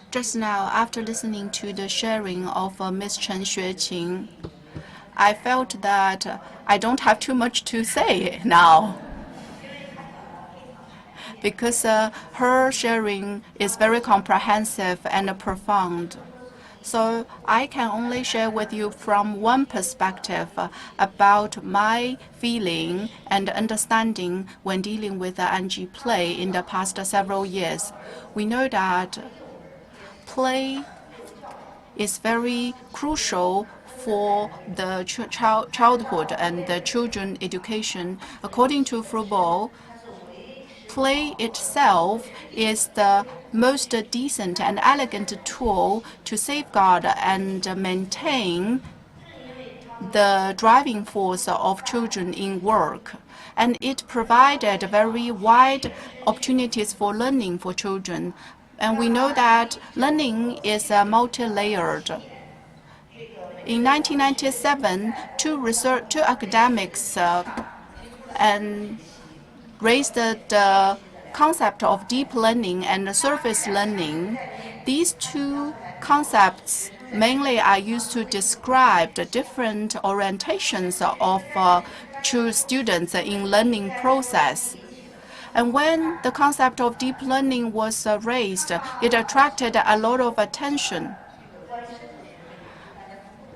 Just now, after listening to the sharing of Ms. Chen Xueqing, I felt that I don't have too much to say now because her sharing is very comprehensive and profound. So I can only share with you from one perspective about my feeling and understanding when dealing with the NG play in the past several years. We know that play is very crucial for the childhood and the children education. According to Froebel, play itself is the most decent and elegant tool to safeguard and maintain the driving force of children in work. And it provided very wide opportunities for learning for children. And we know that learning is multi-layered. In 1997, two academics raised the concept of deep learning and surface learning. These two concepts mainly are used to describe the different orientations of students in learning process. And when the concept of deep learning was raised, it attracted a lot of attention.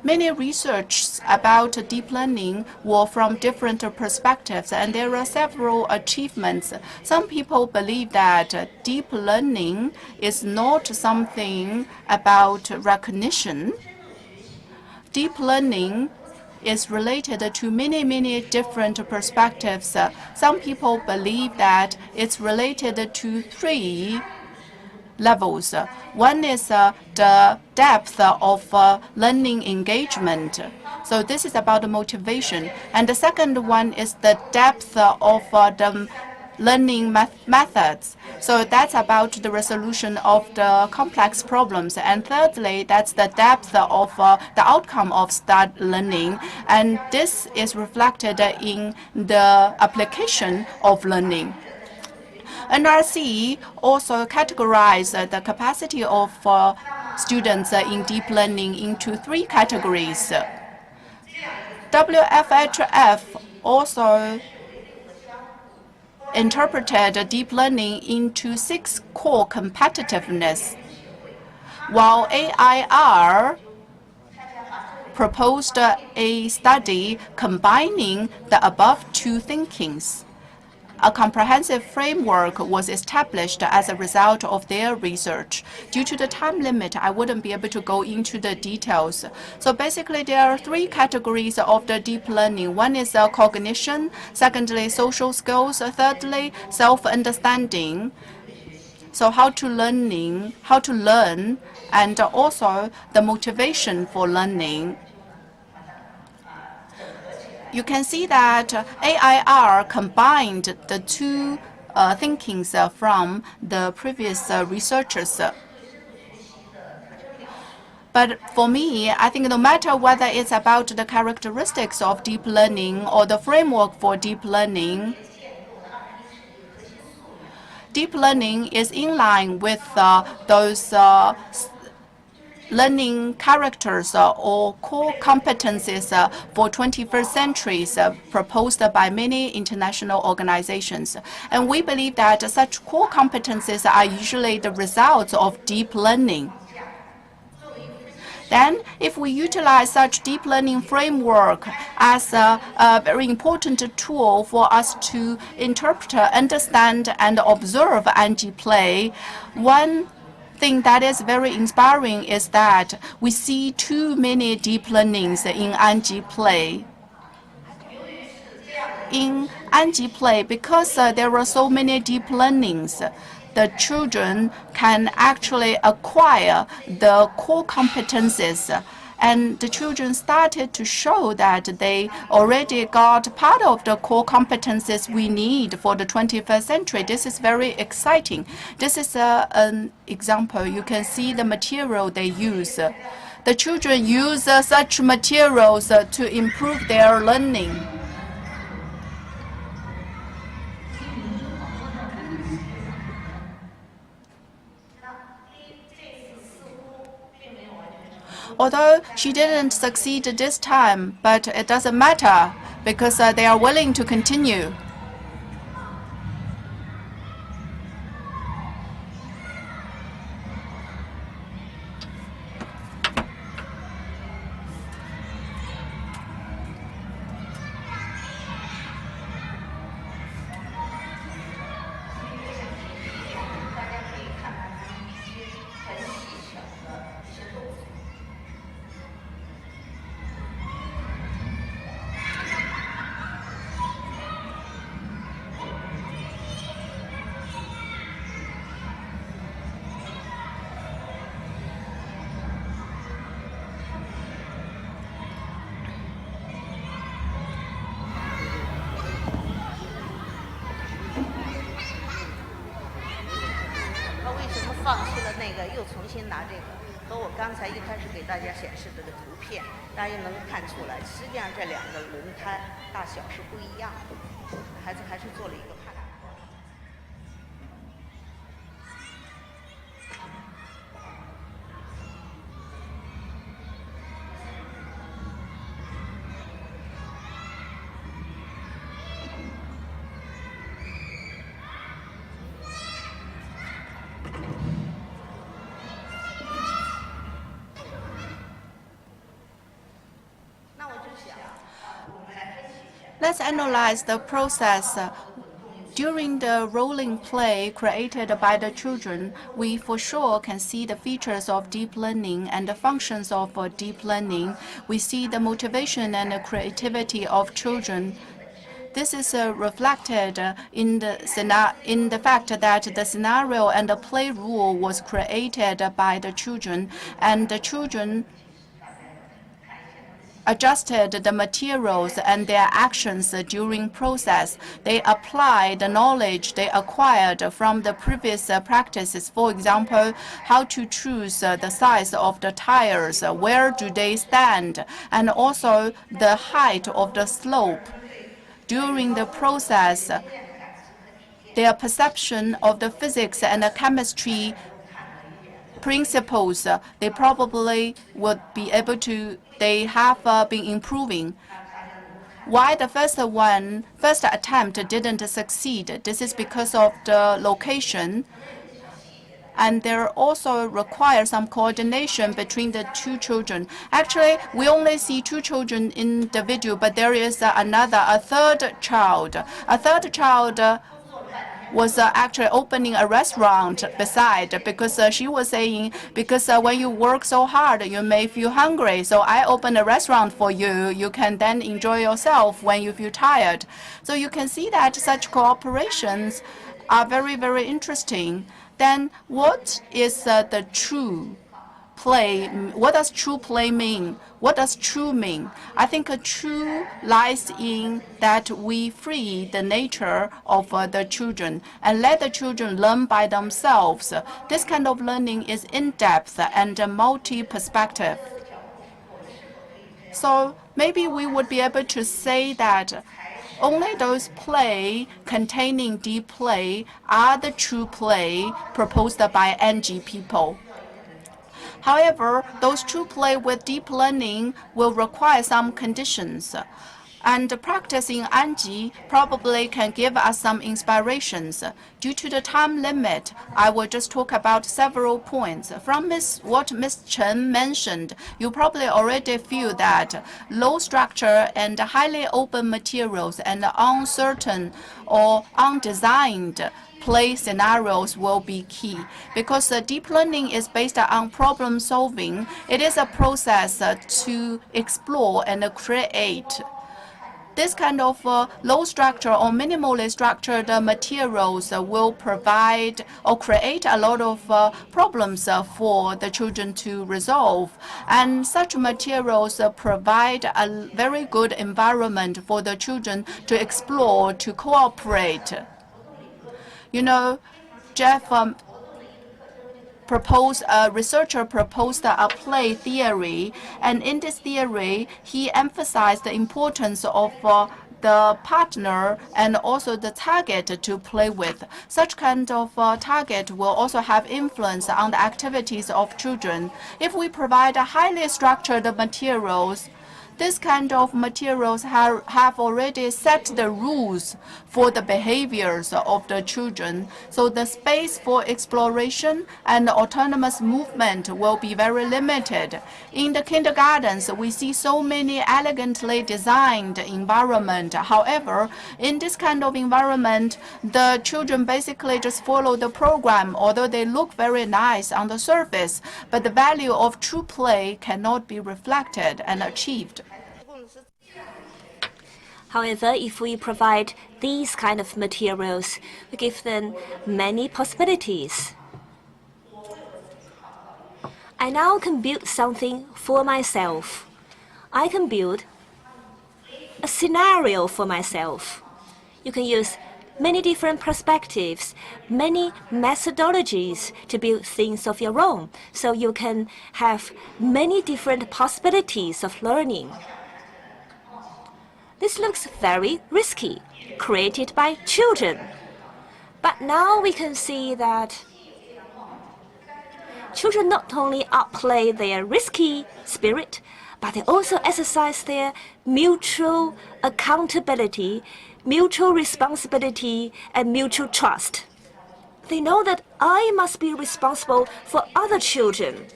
Many research about deep learning were from different perspectives, and there are several achievements. Some people believe that deep learning is not something about recognition. Deep learning is related to many different perspectives. Some people believe that it's related to three levels. One is the depth of learning engagement. So this is about the motivation. And the second one is the depth of the learning methods. So that's about the resolution of the complex problems. And thirdly, that's the depth of the outcome of start learning. And this is reflected in the application of learning. NRC also categorized the capacity of students in deep learning into three categories. WFHF also interpreted deep learning into 6 core competitiveness, while AIR proposed a study combining the above two thinkings. A comprehensive framework was established as a result of their research. Due to the time limit, I wouldn't be able to go into the details. So basically, there are 3 categories of the deep learning. One is cognition, secondly, social skills, thirdly, self-understanding. So how to learn, and also the motivation for learning. You can see that AIR combined the two thinkings from the previous researchers. But for me, I think no matter whether it's about the characteristics of deep learning or the framework for deep learning is in line with those learning characters or core competencies for 21st centuries proposed by many international organizations. And we believe that such core competencies are usually the results of deep learning. Then, if we utilize such deep learning framework as a very important tool for us to interpret, understand, and observe NG play, one thing that is very inspiring is that we see too many deep learnings in NG play. In NG play, because there are so many deep learnings, the children can actually acquire the core competencies. And the children started to show that they already got part of the core competencies we need for the 21st century. This is very exciting. This is an example. You can see the material they use. The children use such materials to improve their learning. Although she didn't succeed this time, but it doesn't matter because they are willing to continue. Let's analyze the process. During the role play created by the children, we for sure can see the features of deep learning and the functions of deep learning. We see the motivation and the creativity of children. This is reflected in the fact that the scenario and the play rule was created by the children, and the children adjusted the materials and their actions during process. They applied the knowledge they acquired from the previous practices. For example, how to choose the size of the tires, where do they stand, and also the height of the slope. During the process, their perception of the physics and the chemistry principles, they probably would be able to, they have been improving. Why the first attempt didn't succeed? This is because of the location. And there also requires some coordination between the two children. Actually, we only see two children in the video, but there is a third child. A third child was actually opening a restaurant beside, because she was saying, because when you work so hard, you may feel hungry. So I open a restaurant for you. You can then enjoy yourself when you feel tired. So you can see that such cooperations are very, very interesting. Then what is the true play? What does true play mean? What does true mean? I think true lies in that we free the nature of the children and let the children learn by themselves. This kind of learning is in-depth and multi-perspective. So maybe we would be able to say that only those play containing deep play are the true play proposed by NG people. However, those true play with deep learning will require some conditions. And practicing Anji probably can give us some inspirations. Due to the time limit, I will just talk about several points. From what Ms. Chen mentioned, you probably already feel that low structure and highly open materials and uncertain or undesigned play scenarios will be key, because deep learning is based on problem solving. It is a process to explore and create. This kind of low structure or minimally structured materials will provide or create a lot of problems for the children to resolve. And such materials provide a very good environment for the children to explore, to cooperate. You know, Jeff a researcher proposed a play theory, and in this theory, he emphasized the importance of the partner and also the target to play with. Such kind of target will also have influence on the activities of children. If we provide highly structured materials, this kind of materials have already set the rules for the behaviors of the children. So the space for exploration and autonomous movement will be very limited. In the kindergartens, we see so many elegantly designed environment. However, in this kind of environment, the children basically just follow the program, although they look very nice on the surface, but the value of true play cannot be reflected and achieved. However, if we provide these kind of materials, we give them many possibilities. I now can build something for myself. I can build a scenario for myself. You can use many different perspectives, many methodologies to build things of your own, so you can have many different possibilities of learning. This looks very risky, created by children. But now we can see that children not only outplay their risky spirit, but they also exercise their mutual accountability, mutual responsibility, and mutual trust. They know that I must be responsible for other children.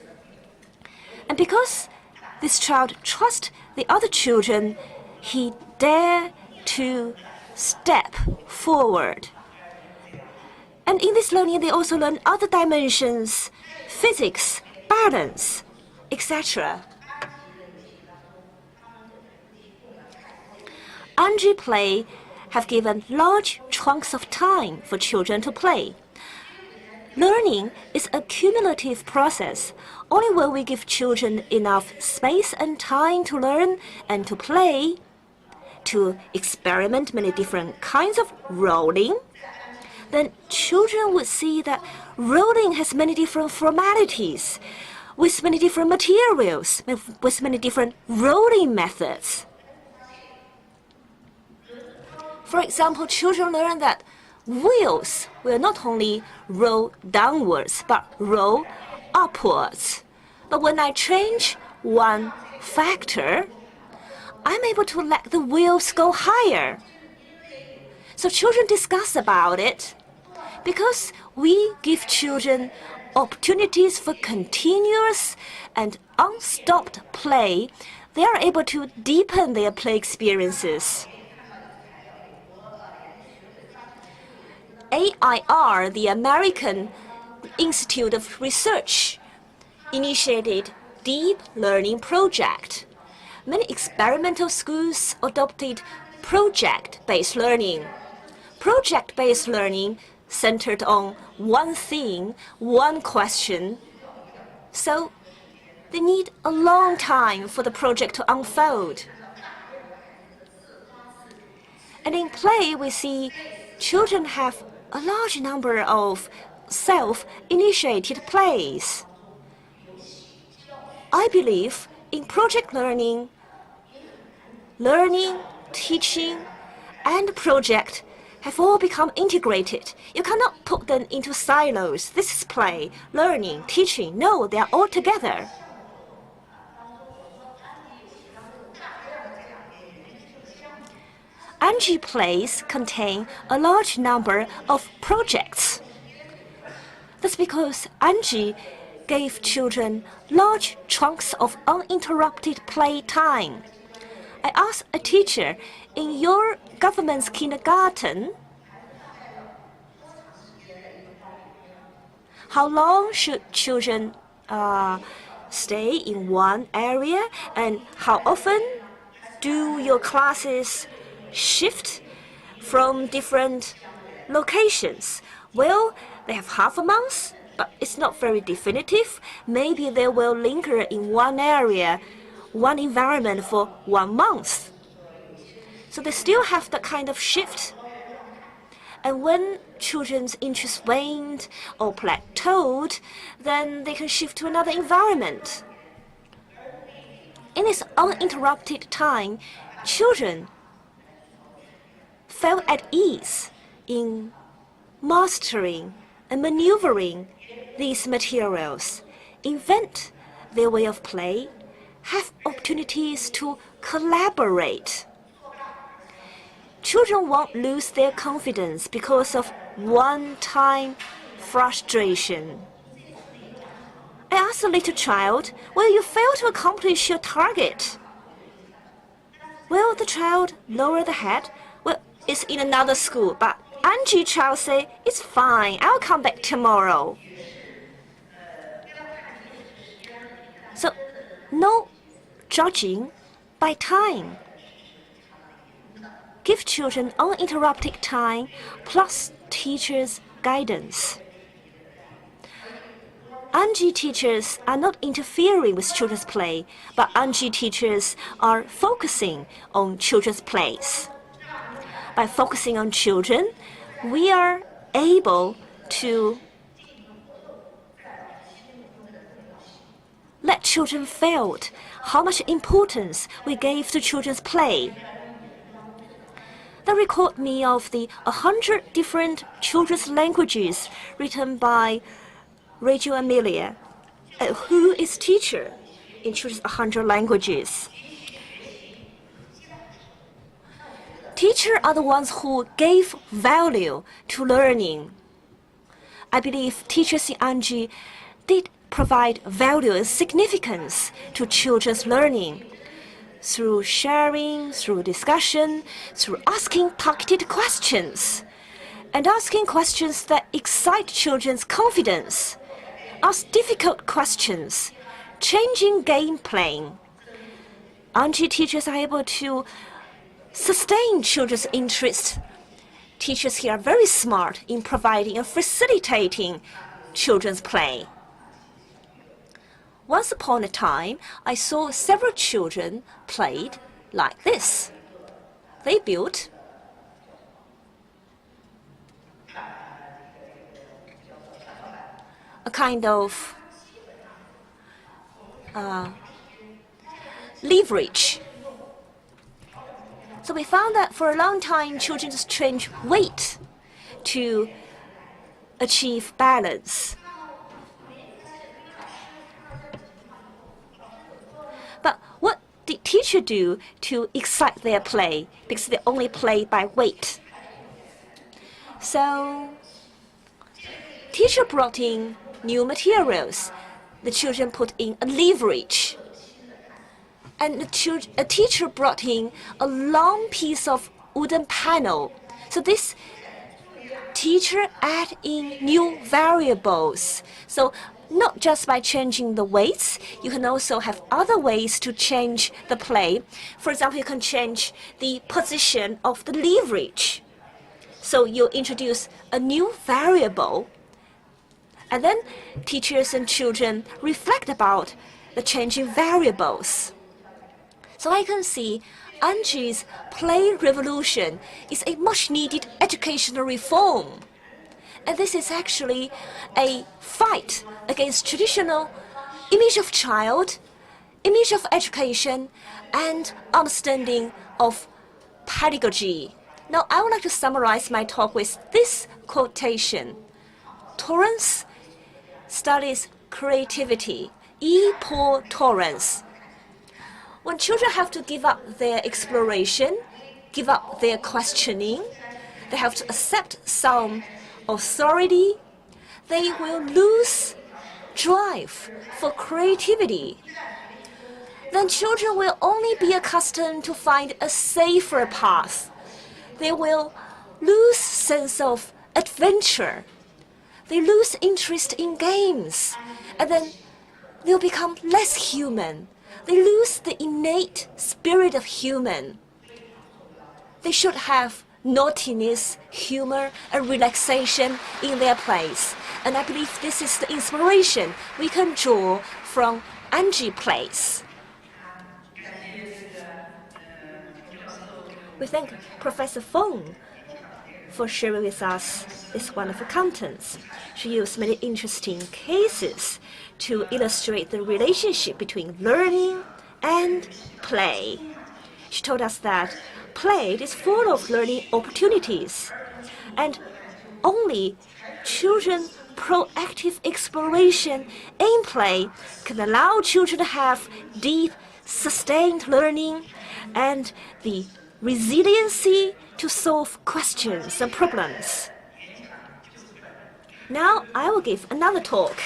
And because this child trusts the other children, he dare to step forward. And in this learning, they also learn other dimensions, physics, balance, etc. Anji play have given large chunks of time for children to play. Learning is a cumulative process. Only when we give children enough space and time to learn and to play, to experiment many different kinds of rolling, then children would see that rolling has many different formalities, with many different materials, with many different rolling methods. For example, children learn that wheels will not only roll downwards, but roll upwards. But when I change one factor, I'm able to let the wheels go higher. So children discuss about it. Because we give children opportunities for continuous and unstopped play, they are able to deepen their play experiences. AIR, the American Institute of Research, initiated Deep Learning Project. Many experimental schools adopted project-based learning. Project-based learning centered on one thing, one question. So they need a long time for the project to unfold. And in play, we see children have a large number of self-initiated plays. I believe in project learning, teaching, and project have all become integrated. You cannot put them into silos. This is play, learning, teaching. No, they are all together. Anji plays contain a large number of projects. That's because Anji gave children large chunks of uninterrupted play time. I asked a teacher, in your government's kindergarten, how long should children stay in one area, and how often do your classes shift from different locations? Well, they have half a month, but it's not very definitive. Maybe they will linger in one area, one environment for 1 month. So they still have that kind of shift. And when children's interest waned or plateaued, then they can shift to another environment. In this uninterrupted time, children felt at ease in mastering and maneuvering these materials, invent their way of play, have opportunities to collaborate. Children won't lose their confidence because of one-time frustration. I asked a little child, "Will you fail to accomplish your target?" Will the child lower the head? "Well, it's in another school, but Angie child say, it's fine, I'll come back tomorrow." So, no judging by time. Give children uninterrupted time plus teachers' guidance. Angie teachers are not interfering with children's play, but Angie teachers are focusing on children's plays. By focusing on children, we are able to let children feel how much importance we gave to children's play. That recalled me of the 100 different children's languages written by Rachel Amelia, who is teacher in children's 100 languages. Teachers are the ones who gave value to learning. I believe teachers in Anji did provide value and significance to children's learning through sharing, through discussion, through asking targeted questions, and asking questions that excite children's confidence, ask difficult questions, changing gameplay. Anji teachers are able to sustain children's interest. Teachers here are very smart in providing and facilitating children's play. Once upon a time, I saw several children played like this. They built a kind of leverage. So we found that for a long time, children just change weight to achieve balance. But what did teacher do to excite their play? Because they only play by weight. So teacher brought in new materials. The children put in a leverage. And a teacher brought in a long piece of wooden panel. So this teacher add in new variables. So not just by changing the weights, you can also have other ways to change the play. For example, you can change the position of the leverage. So you introduce a new variable. And then teachers and children reflect about the changing variables. So I can see Anji's play revolution is a much needed educational reform. And this is actually a fight against traditional image of child, image of education, and understanding of pedagogy. Now I would like to summarize my talk with this quotation. Tolerance studies creativity. E pour tolerance. When children have to give up their exploration, give up their questioning, they have to accept some authority, they will lose drive for creativity. Then children will only be accustomed to find a safer path. They will lose sense of adventure. They lose interest in games, and then they'll become less human. They lose the innate spirit of human. They should have naughtiness, humor, and relaxation in their place. And I believe this is the inspiration we can draw from Anji plays. We thank Professor Feng for sharing with us this wonderful contents. She used many interesting cases to illustrate the relationship between learning and play. She told us that play is full of learning opportunities, and only children proactive exploration in play can allow children to have deep, sustained learning and the resiliency to solve questions and problems. Now I will give another talk.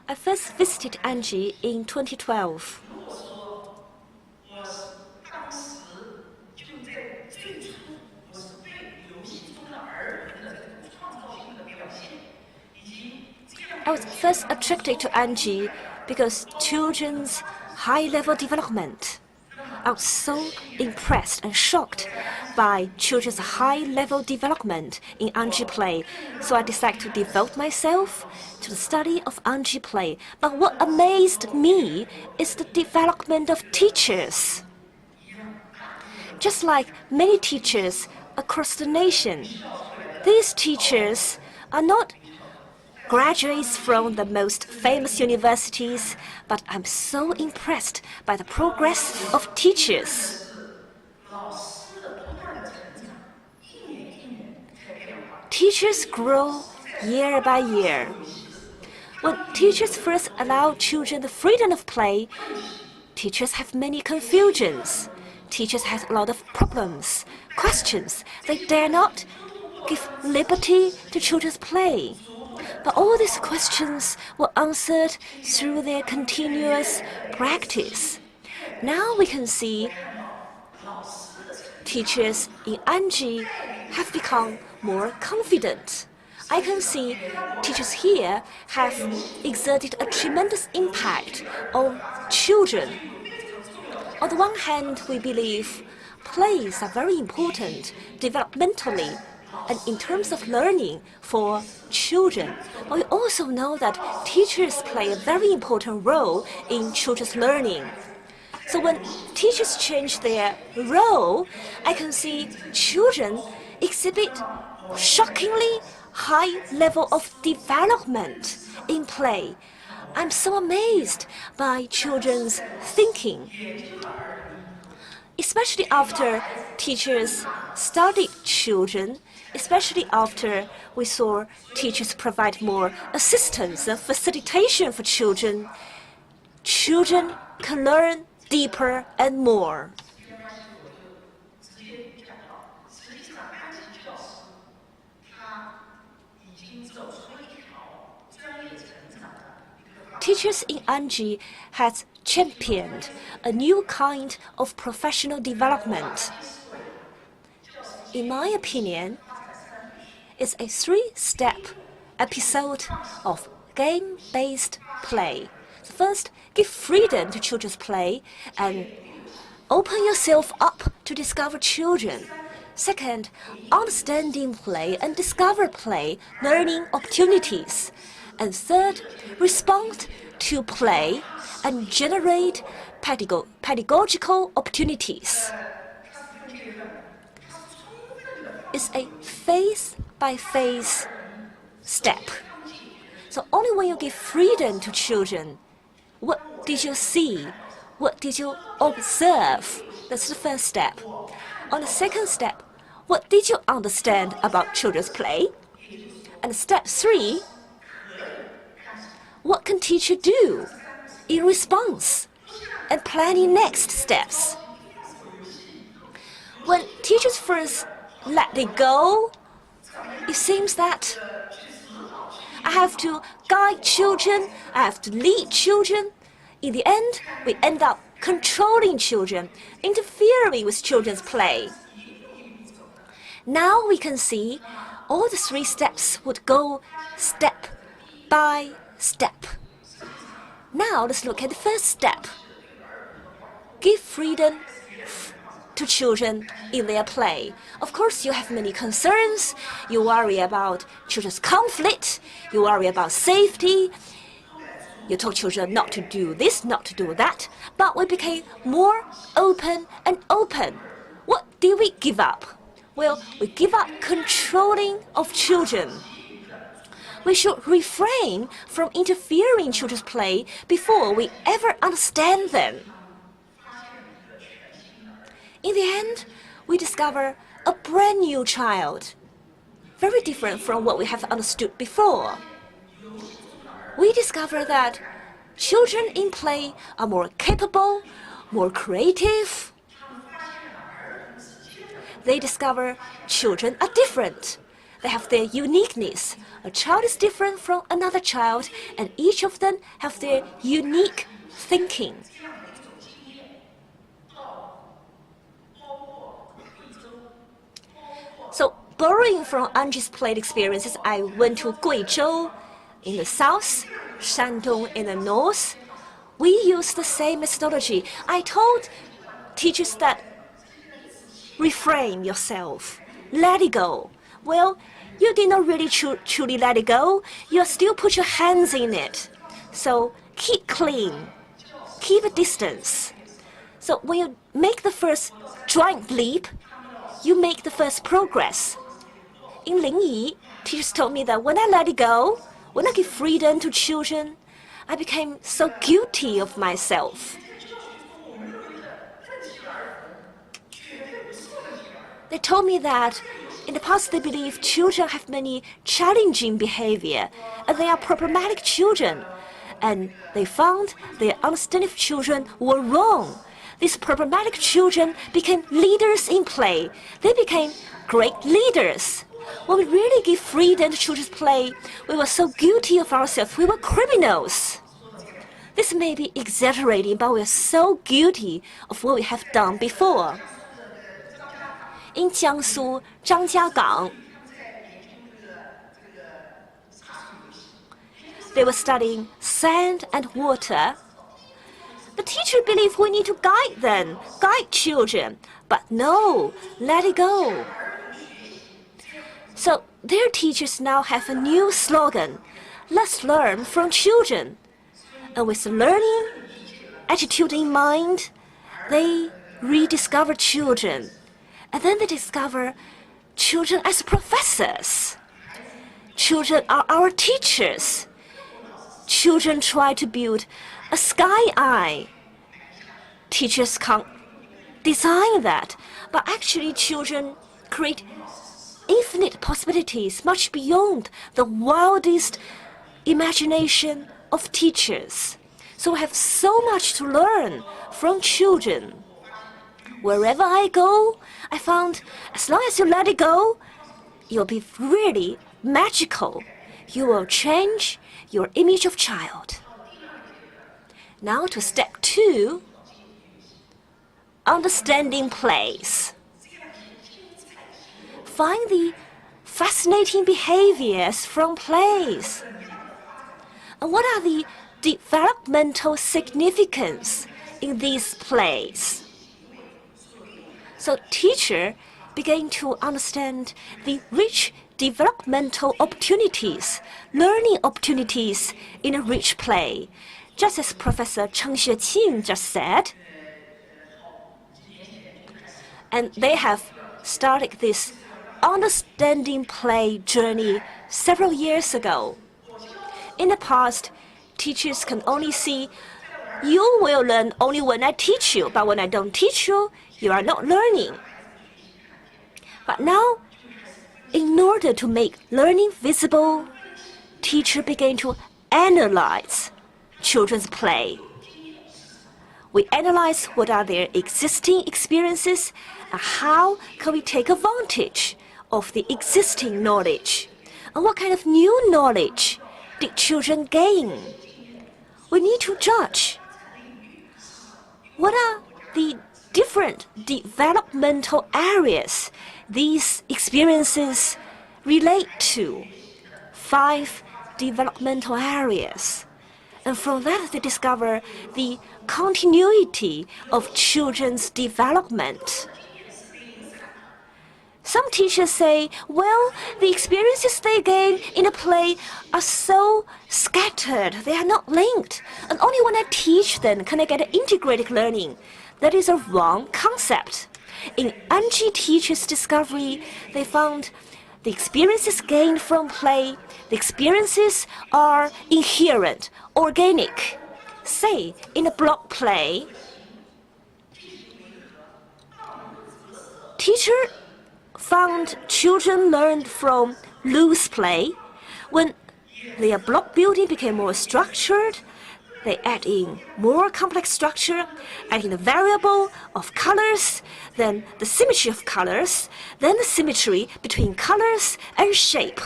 I first visited Anji in 2012. I was first attracted to Anji because children's high-level development. I was so impressed and shocked by children's high-level development in Anji play, so I decided to devote myself to the study of Anji play. But what amazed me is the development of teachers. Just like many teachers across the nation, these teachers are not graduates from the most famous universities, but I'm so impressed by the progress of teachers. Teachers grow year by year. When teachers first allow children the freedom of play, teachers have many confusions. Teachers have a lot of problems, questions. They dare not give liberty to children's play. But all these questions were answered through their continuous practice. Now we can see teachers in Anji have become more confident. I can see teachers here have exerted a tremendous impact on children. On the one hand, we believe plays are very important developmentally and in terms of learning for children. But we also know that teachers play a very important role in children's learning. So when teachers change their role, I can see children exhibit shockingly high level of development in play. I'm so amazed by children's thinking. Especially after teachers studied children, especially after we saw teachers provide more assistance and facilitation for children, children can learn deeper and more. Teachers in Anji has championed a new kind of professional development. In my opinion, it's a three-step episode of game-based play. First, give freedom to children's play and open yourself up to discover children. Second, understanding play and discover play, learning opportunities. And third, respond to play and generate pedagogical opportunities. It's a phase-by-phase step. So only when you give freedom to children, what did you see? What did you observe? That's the first step. On the second step, what did you understand about children's play? And step 3, what can teacher do in response and planning next steps? When teachers first let it go, it seems that I have to guide children, I have to lead children. In the end, we end up controlling children, interfering with children's play. Now we can see all the 3 steps would go step by step. Now let's look at the first step. Give freedom to children in their play. Of course, you have many concerns. You worry about children's conflict. You worry about safety. You told children not to do this, not to do that. But we became more open and open. What did we give up? Well, we give up controlling of children. We should refrain from interfering in children's play before we ever understand them. In the end, we discover a brand new child, very different from what we have understood before. We discover that children in play are more capable, more creative. They discover children are different. They have their uniqueness. A child is different from another child, and each of them have their unique thinking. So, borrowing from Angie's play experiences, I went to Guizhou in the south, Shandong in the north. We used the same methodology. I told teachers that refrain yourself, let it go. Well, you did not really truly let it go. You still put your hands in it. So keep clean, keep a distance. So when you make the first giant leap, you make the first progress. In Lingyi, teachers told me that when I let it go, when I give freedom to children, I became so guilty of myself. They told me that in the past they believe children have many challenging behavior and they are problematic children. And they found their understanding of children were wrong. These problematic children became leaders in play. They became great leaders. When we really give freedom to children's play, we were so guilty of ourselves. We were criminals. This may be exaggerating, but we are so guilty of what we have done before. In Jiangsu, Zhangjiagang, they were studying sand and water. The teacher believed we need to guide them, guide children. But no, let it go. So their teachers now have a new slogan, let's learn from children. And with the learning attitude in mind, they rediscover children. And then they discover children as professors. Children are our teachers. Children try to build a sky eye. Teachers can't design that, but actually children create infinite possibilities much beyond the wildest imagination of teachers. So we have so much to learn from children. Wherever I go, I found as long as you let it go, you'll be really magical. You will change your image of child. Now to step 2, understanding plays. Find the fascinating behaviors from plays. And what are the developmental significance in these plays? So teacher began to understand the rich developmental opportunities, learning opportunities in a rich play, just as Professor Cheng Xueqing just said. And they have started this understanding play journey several years ago. In the past, teachers can only see you will learn only when I teach you, but when I don't teach you, you are not learning. But now, in order to make learning visible, teachers began to analyze children's play. We analyze what are their existing experiences and how can we take advantage of the existing knowledge. And what kind of new knowledge did children gain? We need to judge. What are the different developmental areas these experiences relate to? 5 developmental areas. And from that they discover the continuity of children's development. Some teachers say, well, the experiences they gain in a play are so scattered, they are not linked, and only when I teach them can I get integrated learning. That is a wrong concept. In Angie teachers' discovery, they found the experiences gained from play, the experiences are inherent, organic. Say, in a block play, teacher found children learned from loose play. When their block building became more structured, they add in more complex structure, add in the variable of colors, then the symmetry of colors, then the symmetry between colors and shape.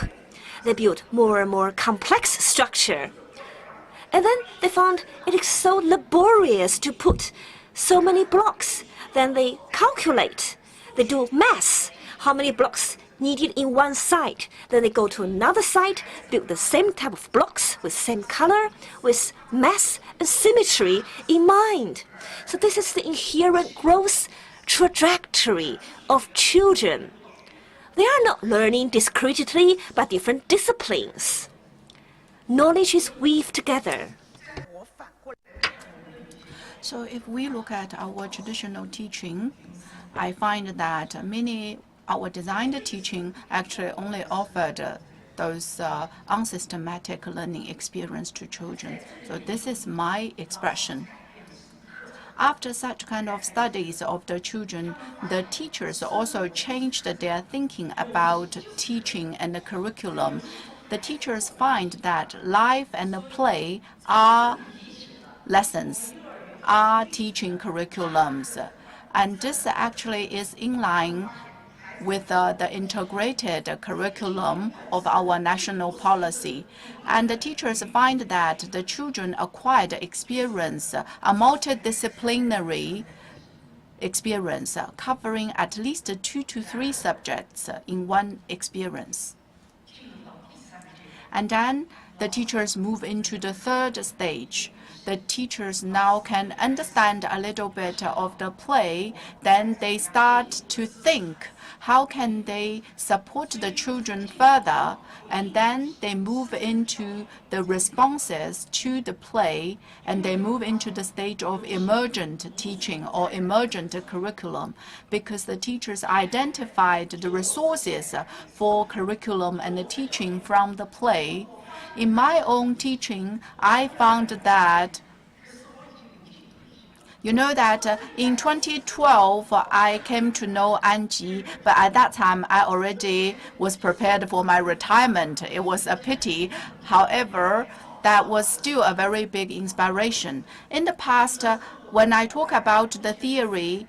They build more and more complex structure. And then they found it is so laborious to put so many blocks. Then they calculate, they do math, how many blocks needed in one site. Then they go to another site, build the same type of blocks with same color, with mass and symmetry in mind. So this is the inherent growth trajectory of children. They are not learning discretely by different disciplines. Knowledge is weaved together. So if we look at our traditional teaching, I find that our designed teaching actually only offered those unsystematic learning experience to children. So this is my expression. After such kind of studies of the children, the teachers also changed their thinking about teaching and the curriculum. The teachers find that life and the play are lessons, are teaching curriculums. And this actually is in line with the integrated curriculum of our national policy. And the teachers find that the children acquired experience, a multidisciplinary experience, covering at least 2 to 3 subjects in one experience. And then the teachers move into the third stage. The teachers now can understand a little bit of the play. Then they start to think, how can they support the children further? And then they move into the responses to the play, and they move into the stage of emergent teaching or emergent curriculum, because the teachers identified the resources for curriculum and the teaching from the play. In my own teaching, I found that in 2012, I came to know Angie, but at that time, I already was prepared for my retirement. It was a pity. However, that was still a very big inspiration. In the past, when I talk about the theory,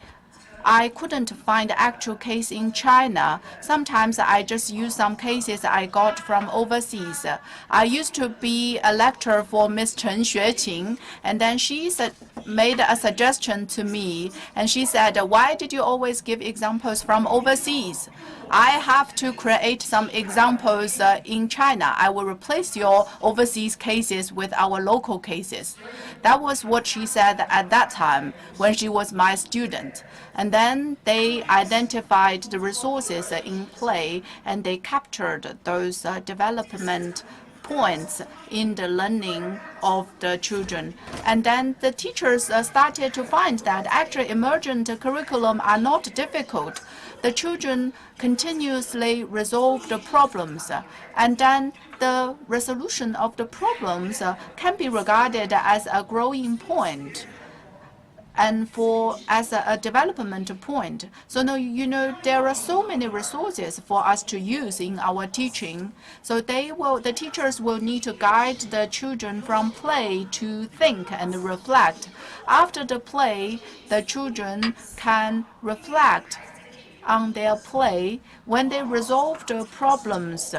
I couldn't find actual case in China. Sometimes I just use some cases I got from overseas. I used to be a lecturer for Miss Chen Xueqing, and then she made a suggestion to me, and she said, why did you always give examples from overseas? I have to create some examples in China. I will replace your overseas cases with our local cases. That was what she said at that time when she was my student. And then they identified the resources in play, and they captured those development points in the learning of the children. And then the teachers started to find that actually emergent curriculum are not difficult. The children continuously resolve the problems, and then the resolution of the problems can be regarded as a growing point and as a development point. So now, there are so many resources for us to use in our teaching. So the teachers will need to guide the children from play to think and reflect. After the play, the children can reflect on their play. When they resolve the problems,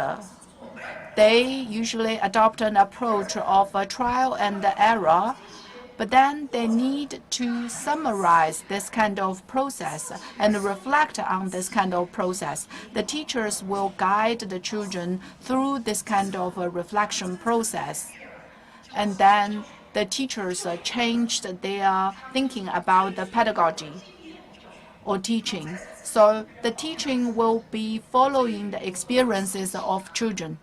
they usually adopt an approach of trial and error. But then they need to summarize this kind of process and reflect on this kind of process. The teachers will guide the children through this kind of a reflection process. And then the teachers changed their thinking about the pedagogy. or teaching. So the teaching will be following the experiences of children.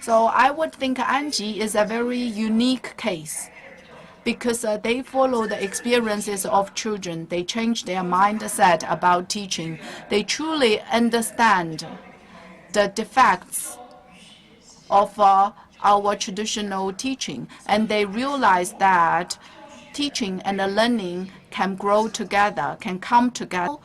So I would think Anji is a very unique case because they follow the experiences of children. They change their mindset about teaching. They truly understand the defects of our traditional teaching, and they realize that teaching and learning can grow together, can come together.